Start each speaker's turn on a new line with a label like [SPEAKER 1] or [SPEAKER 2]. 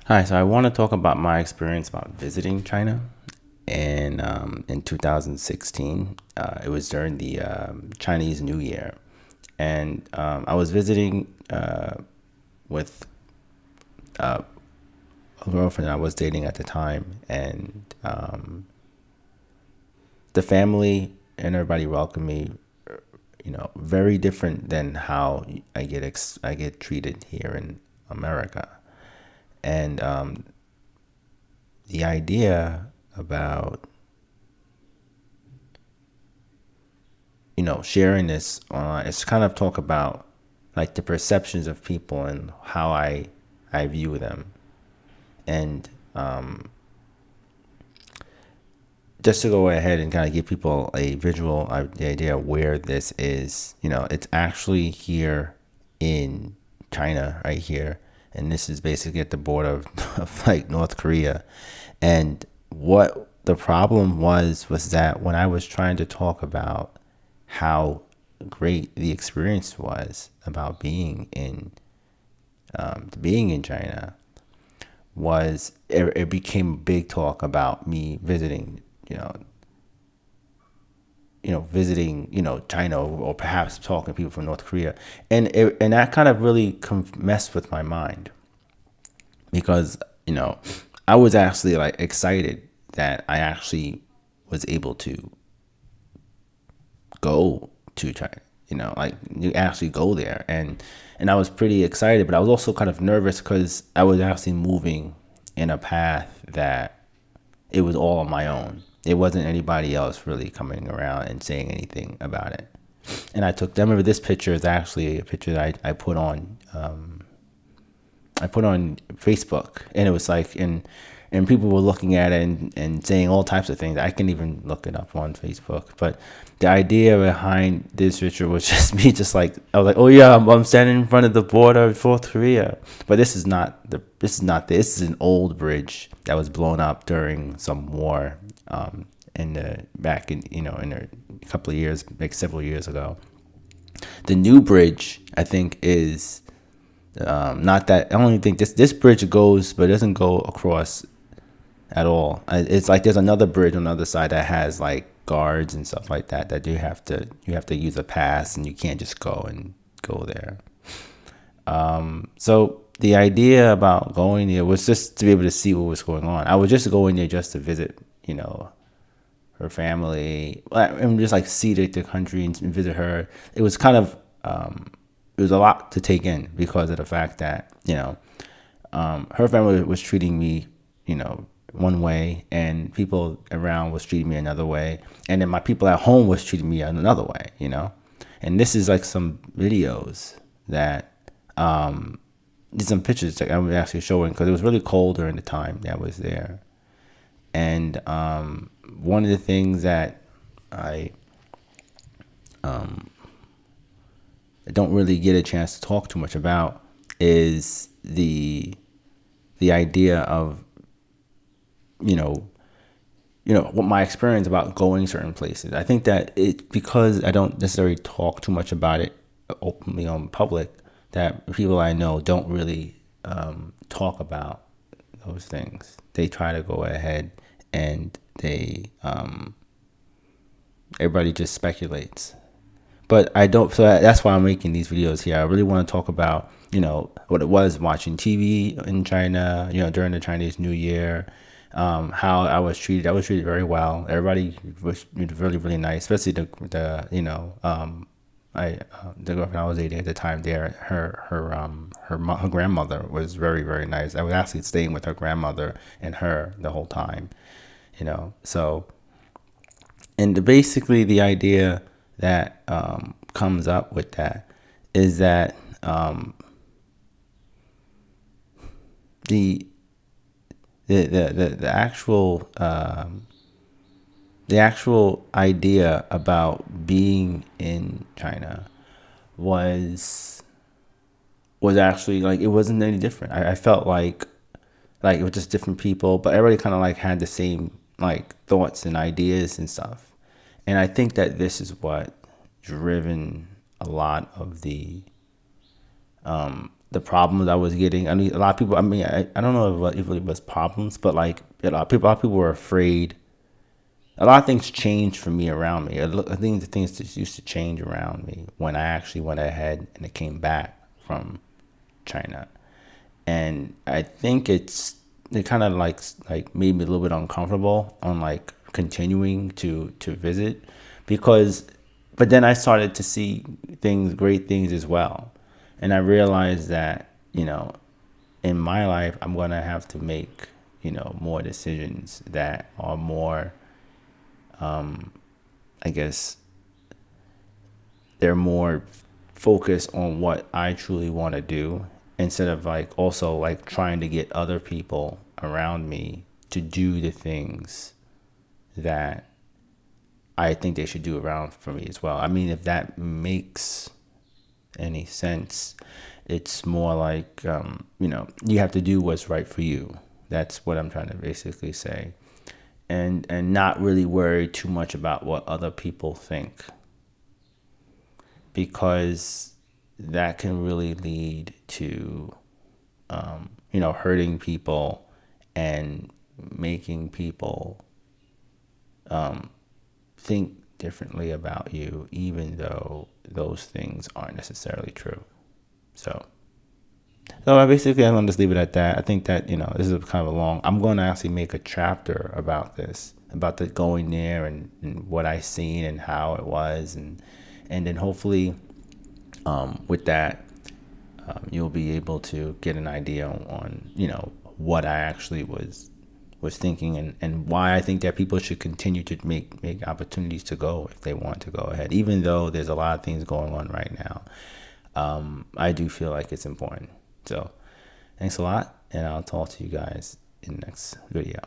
[SPEAKER 1] Hi, so I want to talk about my experience about visiting China. And in 2016, it was during the Chinese New Year. And I was visiting with a girlfriend I was dating at the time. And the family and everybody welcomed me, very different than how I get treated here in America. And the idea about sharing this it's kind of talk about like the perceptions of people and how I view them. And just to go ahead and kind of give people a visual idea where this is, it's actually here in China, right here. And this is basically at the border of like North Korea. And what the problem was that when I was trying to talk about how great the experience was about being in China, was it became a big talk about me visiting, you know, visiting, China, or perhaps talking to people from North Korea, and that kind of really messed with my mind because I was actually like excited that I actually was able to go to China. Like you actually go there, and I was pretty excited, but I was also kind of nervous because I was actually moving in a path that it was all on my own. It wasn't anybody else really coming around and saying anything about it. And I took them. Remember, this picture is actually a picture that I put on Facebook, and it was like, and people were looking at it and saying all types of things. I can even look it up on Facebook. But the idea behind this picture was just me, just like I was like, oh yeah, I'm standing in front of the border of North Korea. But this is an old bridge that was blown up during some war, in the back in in a couple of years, like several years ago. The new bridge, I think, is not that. I don't even think this bridge goes, but it doesn't go across at all. It's like there's another bridge on the other side that has like guards and stuff like that you have to use a pass, and you can't just go there. So the idea about going there was just to be able to see what was going on. I was just going there just to visit, her family, and just like see the country and visit her. It was kind of it was a lot to take in because of the fact that her family was treating me, one way, and people around was treating me another way, and then my people at home was treating me another way. And this is like some videos that these some pictures that I was actually showing because it was really cold during the time that I was there. And one of the things that I don't really get a chance to talk too much about is the idea of you know what my experience about going certain places. I think that it because I don't necessarily talk too much about it openly on public, that people I know don't really talk about those things. They try to go ahead and everybody just speculates. But I don't. So that's why I'm making these videos here. I really want to talk about what it was watching TV in China. During the Chinese New Year, how I was treated. I was treated very well. Everybody was really really nice, especially the the girlfriend I was dating at the time. There, her grandmother was very very nice. I was actually staying with her grandmother and her the whole time. So, and basically the idea that comes up with that is that the the actual idea about being in China was actually like it wasn't any different. I felt like it was just different people, but everybody kind of like had the same like thoughts and ideas and stuff. And I think that this is what driven a lot of the problems I was getting. I mean, a lot of people. I mean, I don't know if it was problems, but like a lot of people were afraid. A lot of things changed for me around me. I think the things that used to change around me when I actually went ahead and it came back from China, and I think it kind of like made me a little bit uncomfortable on like continuing to visit because, but then I started to see great things as well, and I realized that in my life I'm gonna have to make more decisions that are more, I guess they're more focused on what I truly want to do instead of like also like trying to get other people around me to do the things that I think they should do around for me as well. I mean, if that makes any sense, it's more like, you have to do what's right for you. That's what I'm trying to basically say. And not really worry too much about what other people think, because that can really lead to hurting people and making people think differently about you, even though those things aren't necessarily true. So I basically, I'm gonna just leave it at that. I think that this is kind of a long. I'm going to actually make a chapter about this, about the going there and what I seen and how it was, and then hopefully, with that, you'll be able to get an idea on what I actually was thinking, and why I think that people should continue to make opportunities to go if they want to go ahead, even though there's a lot of things going on right now. I do feel like it's important. So thanks a lot, and I'll talk to you guys in the next video.